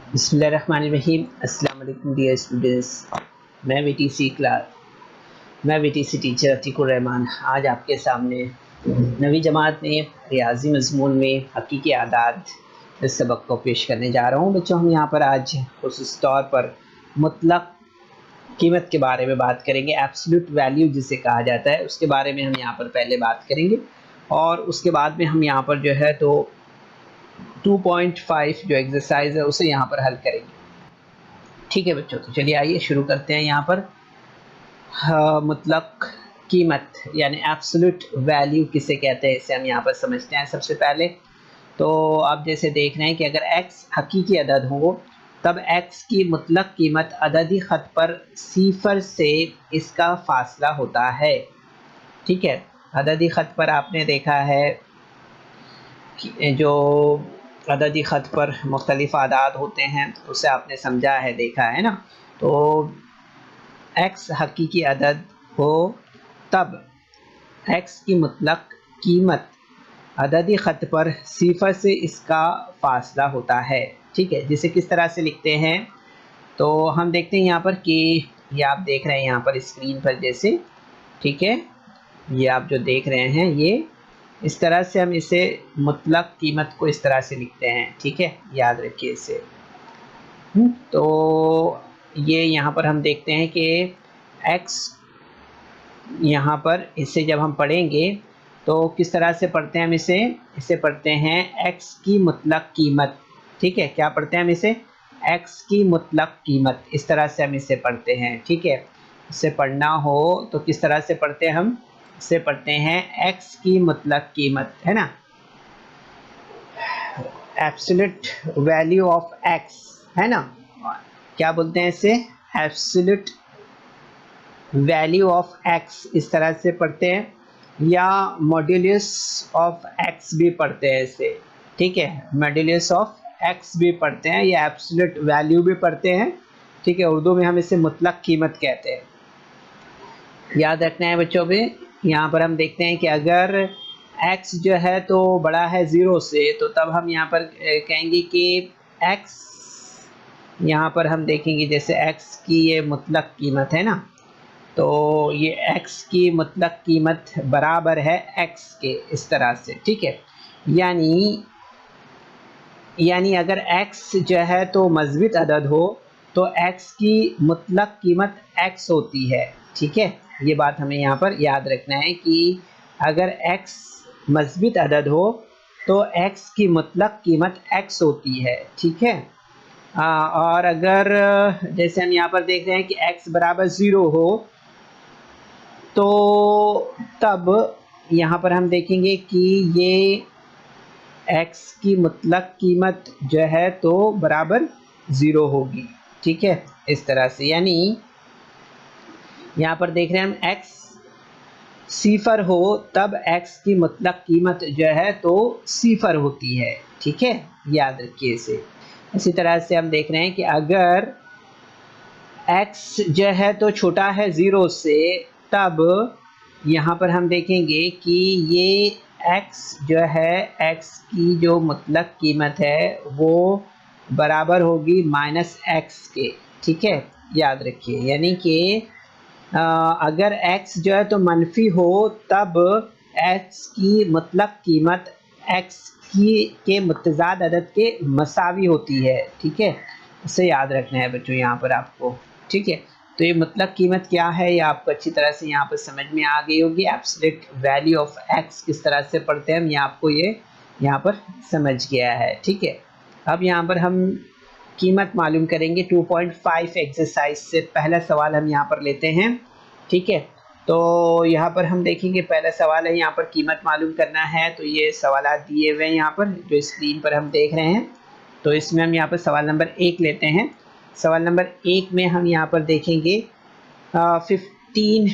बिस्मिल्लाहिर्रहमानिर्रहीम। अस्सलाम वालेकुम डियर स्टूडेंट्स। मैं वीटीसी टीचर अतीकुर रहमान आज आपके सामने नवी जमात में रियाजी मज़मून में हकीकी आदात इस सबक को पेश करने जा रहा हूँ। बच्चों, हम यहाँ पर आज खुसूस तौर पर मुतलक कीमत के बारे में बात करेंगे। एब्सोल्यूट वैल्यू जिसे कहा जाता है उसके बारे में हम यहाँ पर पहले बात करेंगे और उसके बाद में हम यहाँ पर जो है तो 2.5 जो एक्सरसाइज है उसे यहाँ पर हल करेंगे। ठीक है बच्चों, तो चलिए आइए शुरू करते हैं। यहाँ पर मुतलक कीमत यानी एब्सोल्यूट वैल्यू किसे कहते हैं इसे हम यहाँ पर समझते हैं। सबसे पहले तो आप जैसे देख रहे हैं कि अगर x हकीकी अदद हो तब x की मुतलक कीमत अददी ख़त पर सिफर से इसका फासला होता है। ठीक है, अददी ख़त पर आपने देखा है कि जो अददी ख़त पर मुख्तलिफ़ आदाद होते हैं उसे आपने समझा है, देखा है ना। तो x हकीकी अदद हो तब x की मुतलक कीमत अददी ख़त पर सिफर से इसका फासला होता है। ठीक है, जिसे किस तरह से लिखते हैं तो हम देखते हैं यहाँ पर कि ये आप देख रहे हैं यहाँ पर स्क्रीन पर जैसे, ठीक है, ये आप जो देख रहे हैं ये इस तरह से हम इसे मुतलक कीमत को इस तरह से लिखते हैं। ठीक है, याद रखिए इसे। तो ये यहाँ पर हम देखते हैं कि x यहाँ पर इसे जब हम पढ़ेंगे तो किस तरह से पढ़ते हैं हम इसे पढ़ते हैं x की मुतलक कीमत। ठीक है, क्या पढ़ते हैं हम इसे? x की मुतलक कीमत, इस तरह से हम इसे पढ़ते हैं। ठीक है, इसे पढ़ना हो तो किस तरह से पढ़ते हैं हम? इसे पढ़ते हैं x की मुतलक कीमत, है ना, एब्सोल्यूट वैल्यू ऑफ x, है ना। क्या बोलते हैं इसे? एब्सोल्यूट वैल्यू ऑफ x, इस तरह से पढ़ते हैं, या मॉड्यूलस ऑफ x भी पढ़ते हैं इसे। ठीक है, मॉड्यूलस ऑफ x भी पढ़ते हैं या एब्सोल्यूट वैल्यू भी पढ़ते हैं। ठीक है, उर्दू में हम इसे मुतलक कीमत कहते हैं। याद रखना है बच्चों में। यहाँ पर हम देखते हैं कि अगर x जो है तो बड़ा है 0 से तो तब हम यहाँ पर कहेंगे कि x, यहाँ पर हम देखेंगे जैसे x की ये मुतलक कीमत है ना, तो ये x की मुतलक कीमत बराबर है x के, इस तरह से। ठीक है, यानी अगर x जो है तो मज़बूत अदद हो तो x की मुतलक कीमत x होती है। ठीक है, ये बात हमें यहाँ पर याद रखना है कि अगर x मज़बूत अदद हो तो x की मुतलक कीमत x होती है। ठीक है, और अगर जैसे हम यहाँ पर देख रहे हैं कि x बराबर 0 हो तो तब यहाँ पर हम देखेंगे कि ये x की मुतलक कीमत जो है तो बराबर 0 होगी। ठीक है, इस तरह से, यानी यहाँ पर देख रहे हैं हम x सिफर हो तब x की मुतलक कीमत जो है तो सिफर होती है। ठीक है, याद रखिए इसे। इसी तरह से हम देख रहे हैं कि अगर x जो है तो छोटा है 0 से तब यहाँ पर हम देखेंगे कि ये x जो है, x की जो मुतलक कीमत है वो बराबर होगी -x के। ठीक है, याद रखिए, यानी कि अगर x जो है तो मनफी हो तब x की मुतलक कीमत x के मुतज़ाद अदद के मसावी होती है। ठीक है, इसे याद रखना है बच्चों यहाँ पर आपको। ठीक है, तो ये मुतलक कीमत क्या है ये आपको अच्छी तरह से यहाँ पर समझ में आ गई होगी। एब्सोल्यूट वैल्यू ऑफ x किस तरह से पढ़ते हैं हम, ये आपको ये यहाँ पर समझ गया है। ठीक है, अब यहाँ पर हम कीमत मालूम करेंगे 2.5 एक्सरसाइज से। पहला सवाल हम यहाँ पर लेते हैं। ठीक है, तो यहाँ पर हम देखेंगे पहला सवाल है, यहाँ पर कीमत मालूम करना है। तो ये सवाल दिए हुए हैं यहाँ पर जो स्क्रीन पर हम देख रहे हैं। तो इसमें हम यहाँ पर सवाल नंबर 1 लेते हैं। सवाल नंबर 1 में हम यहाँ पर देखेंगे 15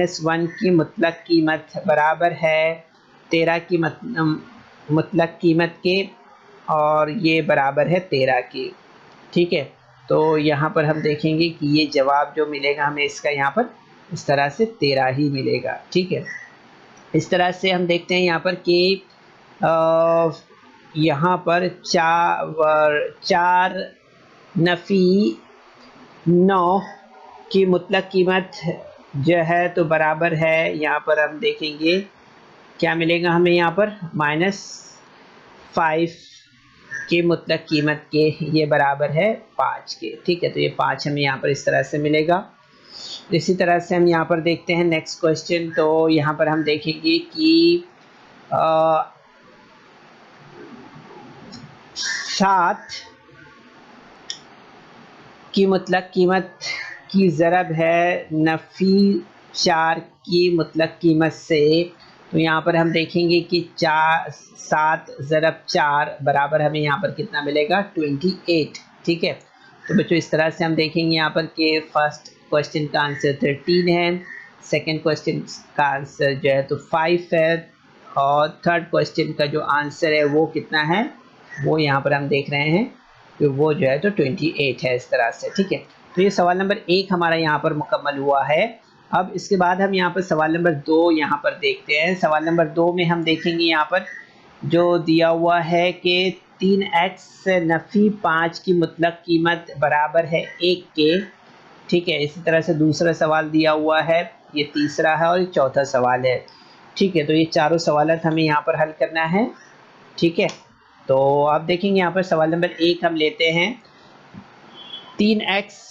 - 1 की मुतलक कीमत बराबर है 13 की मुतलक कीमत के, और ये बराबर है 13 की। ठीक है, तो यहाँ पर हम देखेंगे कि ये जवाब जो मिलेगा हमें इसका यहाँ पर इस तरह से 13 ही मिलेगा। ठीक है, इस तरह से हम देखते हैं यहाँ पर कि यहाँ पर चार नफ़ी 9 की मुतलक कीमत जो है तो बराबर है, यहाँ पर हम देखेंगे क्या मिलेगा हमें, यहाँ पर -5 की मुतलक कीमत के ये बराबर है 5 के। ठीक है, तो ये 5 हमें यहाँ पर इस तरह से मिलेगा। इसी तरह से हम यहाँ पर देखते हैं नेक्स्ट क्वेश्चन। तो यहाँ पर हम देखेंगे कि 7 की मुतलक कीमत की ज़रब है नफ़ी 4 की मुतलक कीमत से। तो यहाँ पर हम देखेंगे कि 7 ज़रब 4 बराबर हमें यहाँ पर कितना मिलेगा, 28। ठीक है, तो बच्चों इस तरह से हम देखेंगे यहाँ पर कि फर्स्ट क्वेश्चन का आंसर 13 है, सेकंड क्वेश्चन का आंसर जो है तो 5 है, और थर्ड क्वेश्चन का जो आंसर है वो कितना है, वो यहाँ पर हम देख रहे हैं कि वो जो है तो 28 है, इस तरह से। ठीक है, तो ये सवाल नंबर 1 हमारा यहाँ पर मुकम्मल हुआ है। अब इसके बाद हम यहाँ पर सवाल नंबर 2 यहाँ पर देखते हैं। सवाल नंबर 2 में हम देखेंगे यहाँ पर जो दिया हुआ है कि 3x नफ़ी 5 की मुतलक कीमत बराबर है 1 के। ठीक है, इसी तरह से दूसरा सवाल दिया हुआ है, ये तीसरा है, और ये चौथा सवाल है। ठीक है, तो ये चारों सवाल हमें यहाँ पर हल करना है। ठीक है, तो आप देखेंगे यहाँ पर सवाल नंबर 1 हम लेते हैं। 3x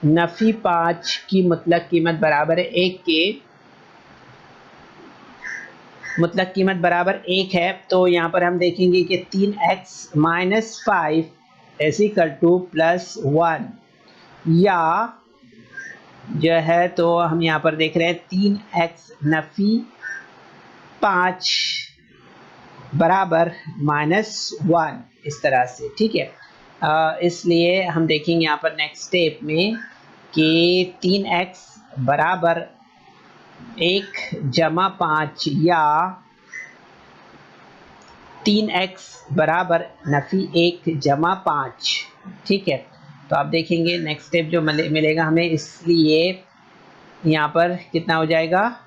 नफ़ी 5 की मुतलक कीमत बराबर है 1 के, मुतलक कीमत बराबर 1 है। तो यहाँ पर हम देखेंगे कि 3x माइनस 5 +1, या जो है तो हम यहाँ पर देख रहे हैं 3x नफ़ी 5 बराबर -1, इस तरह से। ठीक है, इसलिए हम देखेंगे यहाँ पर नेक्स्ट स्टेप में कि 3x बराबर 1 जमा 5, या 3x बराबर नफ़ी 1 जमा 5। ठीक है, तो आप देखेंगे नेक्स्ट स्टेप जो मिलेगा हमें, इसलिए यहाँ पर कितना हो जाएगा,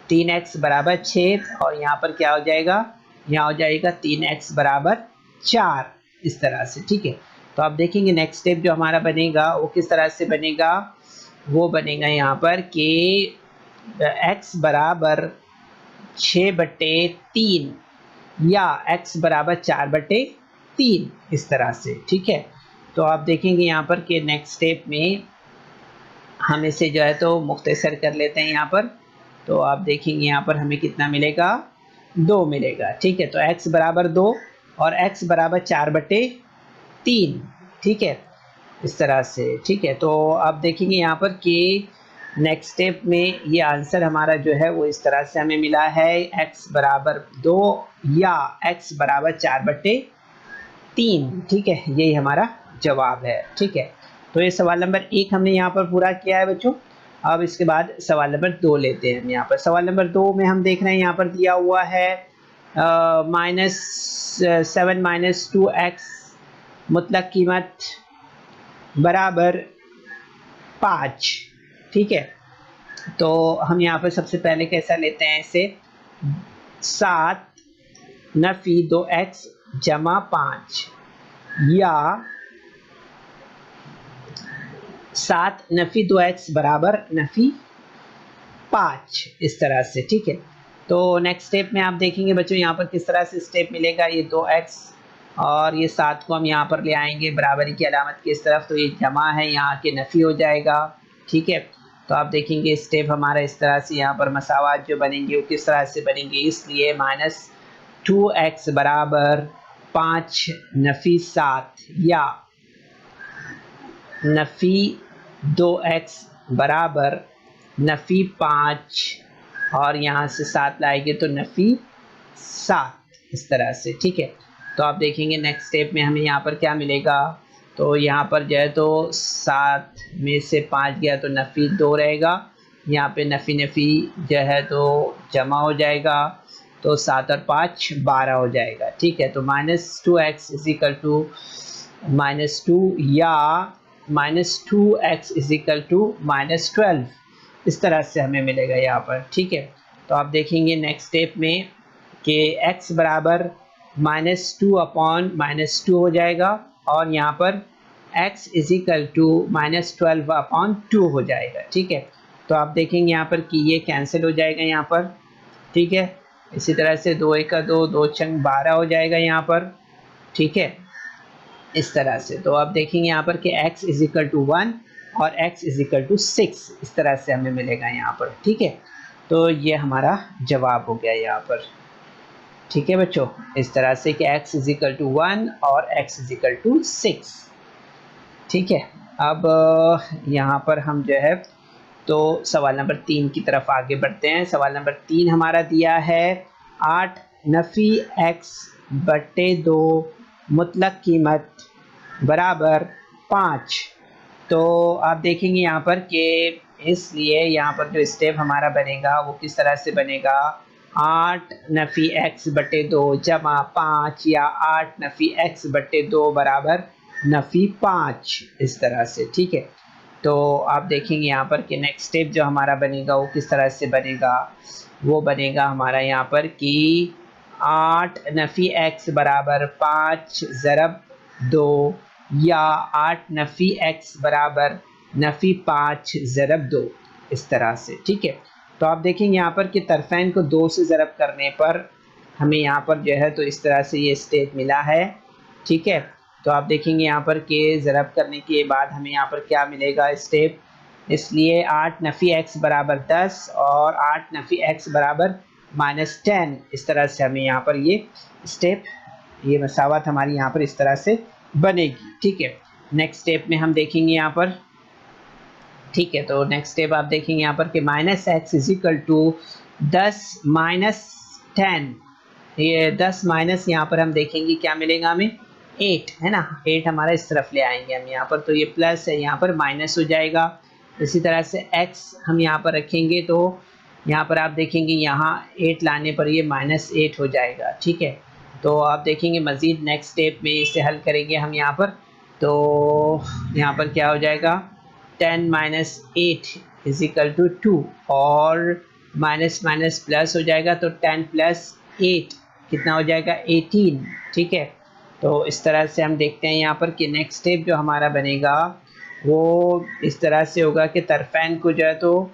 3x बराबर 6, और यहाँ पर क्या हो जाएगा, यहाँ हो जाएगा 3x बराबर 4, इस तरह से। ठीक है, तो आप देखेंगे नेक्स्ट स्टेप जो हमारा बनेगा वो किस तरह से बनेगा, वो बनेगा यहाँ पर कि x बराबर 6/3 या x बराबर 4/3, इस तरह से। ठीक है, तो आप देखेंगे यहाँ पर कि नेक्स्ट स्टेप में हम इसे जो है तो मुख्तसर कर लेते हैं यहाँ पर। तो आप देखेंगे यहाँ पर हमें कितना मिलेगा, 2 मिलेगा। ठीक है, तो x बराबर 2 और x बराबर 4/3। ठीक है, इस तरह से। ठीक है, तो आप देखेंगे यहाँ पर कि नेक्स्ट स्टेप में ये आंसर हमारा जो है वो इस तरह से हमें मिला है, x बराबर 2 या x बराबर 4/3। ठीक है, यही हमारा जवाब है। ठीक है, तो ये सवाल नंबर 1 हमने यहाँ पर पूरा किया है बच्चों। अब इसके बाद सवाल नंबर 2 लेते हैं हम यहाँ पर। सवाल नंबर 2 में हम देख रहे हैं यहाँ पर दिया हुआ है -7 - 2x मुतलक कीमत बराबर 5। ठीक है, तो हम यहाँ पर सबसे पहले कैसा लेते हैं इसे, 7 नफ़ी 2x जमा 5, या 7 नफ़ी 2x बराबर नफ़ी 5, इस तरह से। ठीक है, तो नेक्स्ट स्टेप में आप देखेंगे बच्चों यहाँ पर किस तरह से स्टेप मिलेगा, ये 2x और ये 7 को हम यहाँ पर ले आएंगे बराबरी की अलामत की इस तरफ, तो ये जमा है, यहाँ के नफ़ी हो जाएगा। ठीक है, तो आप देखेंगे स्टेप हमारा इस तरह से, यहाँ पर मसावात जो बनेंगे वो किस तरह से बनेंगे, इसलिए -2x बराबर 5 नफ़ी 7, या नफ़ी 2x बराबर नफ़ी 5, और यहाँ से 7 लाएंगे तो नफ़ी 7, इस तरह से। ठीक है, तो आप देखेंगे नेक्स्ट स्टेप में हमें यहाँ पर क्या मिलेगा, तो यहाँ पर जो है तो 7 में से 5 गया तो नफ़ी 2 रहेगा, यहाँ पे नफ़ी नफ़ी जो है तो जमा हो जाएगा, तो 7 और 5 12 हो जाएगा। ठीक है, तो -2x = -2, या -2x = -12, इस तरह से हमें मिलेगा यहाँ पर। ठीक है, तो आप देखेंगे नेक्स्ट स्टेप में कि x बराबर -2/-2 हो जाएगा, और यहाँ पर x इज इक्वल टू -12/2 हो जाएगा। ठीक है, तो आप देखेंगे यहाँ पर कि ये कैंसिल हो जाएगा यहाँ पर। ठीक है, इसी तरह से 2 1 2, 2 6 12 हो जाएगा यहाँ पर। ठीक है, इस तरह से तो आप देखेंगे यहाँ पर कि x इज इक्वल टू 1 और x इज इक्वल टू 6 इस तरह से हमें मिलेगा यहाँ पर। ठीक है, तो ये हमारा जवाब हो गया यहाँ पर। ठीक है बच्चों, इस तरह से कि x इज इक्वल टू 1 और x इज इक्वल टू 6। ठीक है, अब यहाँ पर हम जो है तो सवाल नंबर 3 की तरफ आगे बढ़ते हैं। सवाल नंबर 3 हमारा दिया है 8 नफ़ी x बटे 2 मुतलक कीमत बराबर 5। तो आप देखेंगे यहाँ पर कि इसलिए यहाँ पर जो स्टेप हमारा बनेगा वो किस तरह से बनेगा, 8 नफ़ी x बटे 2 जमा 5 या 8 नफ़ी x बटे 2 बराबर नफ़ी 5 इस तरह से। ठीक है, तो आप देखेंगे यहाँ पर कि नेक्स्ट स्टेप जो हमारा बनेगा वो किस तरह से बनेगा, वो बनेगा हमारा यहाँ पर कि 8 नफ़ी x बराबर 5 ज़रब 2 या 8 नफ़ी x बराबर नफ़ी 5 ज़रब 2 इस तरह से। ठीक है, तो आप देखेंगे यहाँ पर कि तरफ़ैन को 2 से ज़रब करने पर हमें यहाँ पर जो है तो इस तरह से ये स्टेप मिला है। ठीक है, तो आप देखेंगे यहाँ पर कि ज़रब करने के बाद हमें यहाँ पर क्या मिलेगा स्टेप, इसलिए 8 नफ़ी x बराबर 10 और 8 नफ़ी x बराबर -10 इस तरह से हमें यहाँ पर ये स्टेप, ये मसावत हमारी यहाँ पर इस तरह से बनेगी। ठीक है, नेक्स्ट स्टेप में हम देखेंगे यहाँ पर। ठीक है, तो नेक्स्ट स्टेप आप देखेंगे यहाँ पर कि -x इज इक्वल टू 10 -10, ये 10 माइनस यहाँ पर हम देखेंगे क्या मिलेगा हमें 8 है ना, 8 हमारा इस तरफ ले आएंगे हम यहाँ पर, तो ये प्लस है यहाँ पर माइनस हो जाएगा। इसी तरह से x हम यहाँ पर रखेंगे तो यहाँ पर आप देखेंगे यहाँ 8 लाने पर ये -8 हो जाएगा। ठीक है, तो आप देखेंगे मज़ीद नेक्स्ट स्टेप में इसे हल करेंगे हम यहाँ पर, तो यहाँ पर क्या हो जाएगा 10 - 8 इज इक्वल टू 2 और माइनस माइनस प्लस हो जाएगा, तो 10 + 8 कितना हो जाएगा 18। ठीक है, तो इस तरह से हम देखते हैं यहाँ पर कि नेक्स्ट स्टेप जो हमारा बनेगा वो इस तरह से होगा कि तरफ़ैन को जो है तो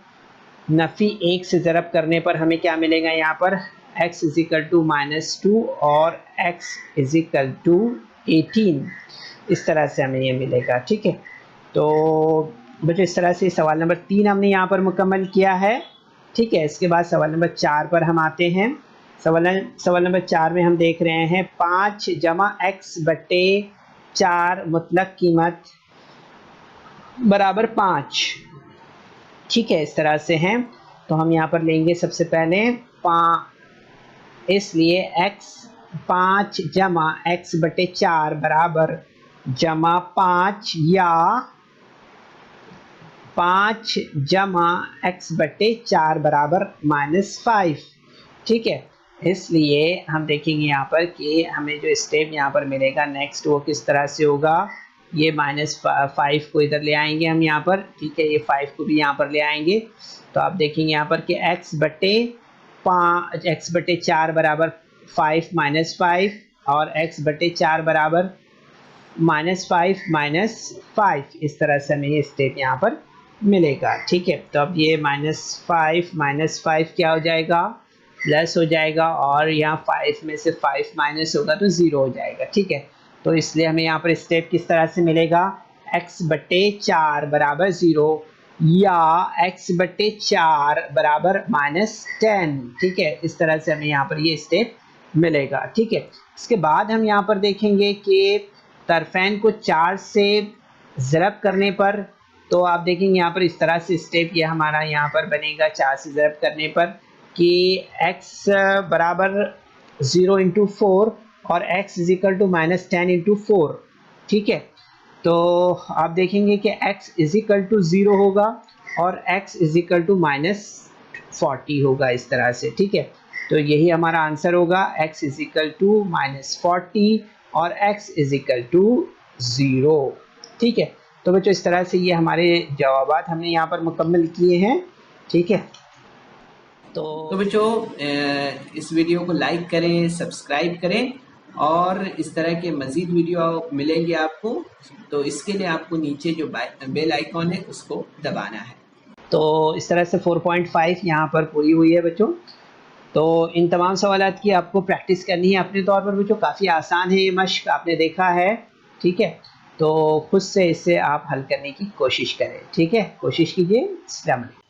नफ़ी 1 से ज़रब करने पर हमें क्या मिलेगा यहाँ पर x इज इक्वल टू -2 और x इज इक्वल टू 18 इस तरह से हमें ये मिलेगा। ठीक है, तो बच्चों इस तरह से सवाल नंबर 3 हमने यहाँ पर मुकम्मल किया है। ठीक है, इसके बाद सवाल नंबर 4 पर हम आते हैं। सवाल नंबर 4 में हम देख रहे हैं 5 जमा x बटे 4 मुतलक कीमत बराबर 5। ठीक है, इस तरह से हैं, तो हम यहाँ पर लेंगे सबसे पहले इसलिए x 5 जमा x बटे 4 बराबर जमा 5 या 5 जमा x बटे 4 बराबर -5। ठीक है, इसलिए हम देखेंगे यहाँ पर कि हमें जो स्टेप यहाँ पर मिलेगा नेक्स्ट वो किस तरह से होगा, ये -5 को इधर ले आएंगे हम यहाँ पर। ठीक है, ये 5 को भी यहाँ पर ले आएंगे, तो आप देखेंगे यहाँ पर कि x बटे 4 बराबर 5 -5 और x बटे 4 बराबर -5 -5 इस तरह से हमें ये स्टेप यहाँ पर मिलेगा। ठीक है, तो अब ये -5 -5 क्या हो जाएगा प्लस हो जाएगा और यहाँ 5 में से 5 माइनस होगा तो 0 हो जाएगा। ठीक है, तो इसलिए हमें यहाँ पर स्टेप किस तरह से मिलेगा x बटे 4 बराबर 0 या x बटे 4 बराबर -10। ठीक है, इस तरह से हमें यहाँ पर ये स्टेप मिलेगा। ठीक है, इसके बाद हम यहाँ पर देखेंगे कि तरफ़ैन को 4 से ज़रब करने पर, तो आप देखेंगे यहाँ पर इस तरह से स्टेप ये हमारा यहाँ पर बनेगा 4 से ज़रब करने पर कि x बराबर 0 × 4 और x इज इक्वल टू -10 × 4। ठीक है, तो आप देखेंगे कि x इज इक्वल टू 0 होगा और x इज इक्वल टू -40 होगा इस तरह से। ठीक है, तो यही हमारा आंसर होगा x इज इक्वल टू -40 और x इज इक्वल टू 0। ठीक है, तो बच्चों इस तरह से ये हमारे जवाबात हमने यहाँ पर मुकम्मल किए हैं। ठीक है, तो बच्चों इस वीडियो को लाइक करें, सब्सक्राइब करें और इस तरह के मज़ीद वीडियो मिलेंगे आपको, तो इसके लिए आपको नीचे जो बेल आइकॉन है उसको दबाना है। तो इस तरह से 4.5 यहाँ पर पूरी हुई है बच्चों। तो इन तमाम सवालात की आपको प्रैक्टिस करनी है अपने तौर पर बच्चों। काफ़ी आसान है ये मश्क, आपने देखा है, ठीक है। तो खुद से इसे आप हल करने की कोशिश करें, ठीक है, कोशिश कीजिए।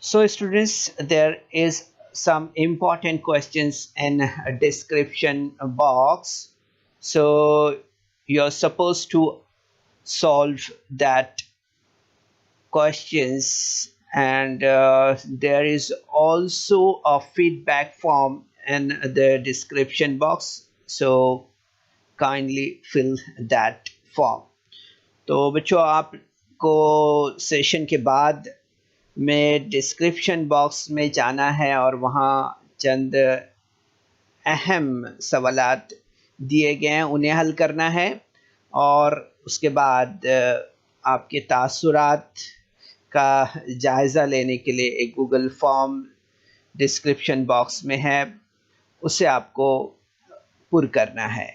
So students, there is some important questions in a description box, so you're supposed to solve that questions, and there is also a feedback form in the description box, so kindly fill that form. तो बच्चों, आपको session के बाद में description box में जाना है और वहाँ चंद अहम सवालात दिए गए हैं, उन्हें हल करना है। और उसके बाद आपके तासुरात का जायज़ा लेने के लिए एक गूगल फॉर्म डिस्क्रिप्शन बॉक्स में है, उसे आपको पुर करना है।